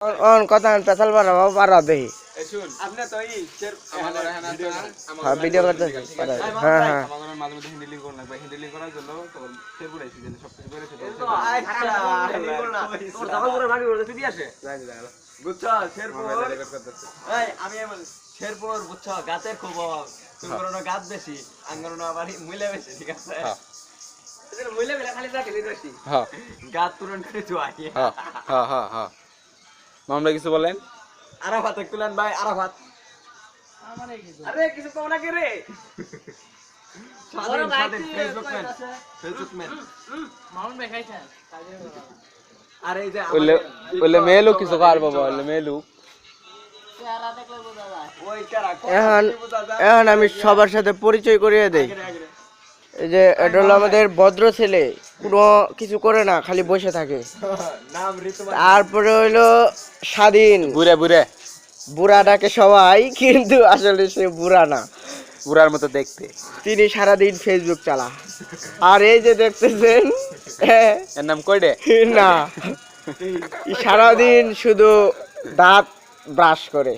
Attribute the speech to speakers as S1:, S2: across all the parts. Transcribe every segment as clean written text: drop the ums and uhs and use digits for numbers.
S1: on কথা পেছাল বাড়াবো পারা দেহি
S2: শুন আপনি তো এই
S1: ভিডিও করতেছি হ্যাঁ হ্যাঁ
S2: আমাদের মাঝে মধ্যে হ্যান্ডেলিং করুন লাগবে হ্যান্ডেলিং করার জন্য তো ফের পড়াইছি যে সবকিছু করেছে তো তোর দাবা করে ভাগি করতে তুই আসে বুঝছো শেরপুর এই আমি শেরপুর বুঝছো গাতের খুব তুমি করোনা গাত বেশি আঙ্গরনা বাড়ি মুইলা বেশি ঠিক আছে হ্যাঁ মুইলা বেলা খালি রাখি দিছি হ্যাঁ গাত পূরণ করে তুই হ্যাঁ হ্যাঁ হ্যাঁ হ্যাঁ মামলা কিছু বলেন আরাফাত একটুলেন ভাই আরাফাত আমারে কিছু আরে কিছু কও না কে রে বড় ভাই ফেসবুক ম্যান মাউন্ট ভাই খাইছেন আরে এই যে ওলে মেলু কিছু কর বাবা ওলে মেলু চেহারা দেখলে বোঝা যায় ওই চেহারা
S1: এখন আমি সবার সাথে পরিচয় করিয়ে দেই এই যে এটা হলো আমাদের ভদ্র ছেলে কোনো কিছু করে না খালি বসে থাকে
S2: নাম ঋতুমান
S1: তারপরে হইলো স্বাধীন
S2: বুড়া বুড়া
S1: বুড়া ডাকে সবাই কিন্তু আসলে সে বুড়া না
S2: বুড়ার মতো দেখতে
S1: তিনি সারাদিন ফেসবুক চালা আর এই যে দেখতেছেন
S2: এর নাম কয়ডে
S1: না সারাদিন শুধু দাঁত ব্রাশ করে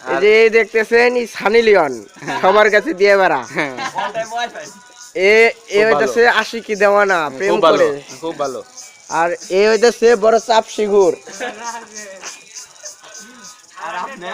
S1: এই যে দেখতেছেন এই সানি লিওন সবার কাছে দিয়ে বেড়া এ হইতেছে আশিকি দেওয়ানা প্রেম করে
S2: খুব ভালো
S1: আর এ হইতেছে বড় চাপ শিগুর
S2: আর আপনি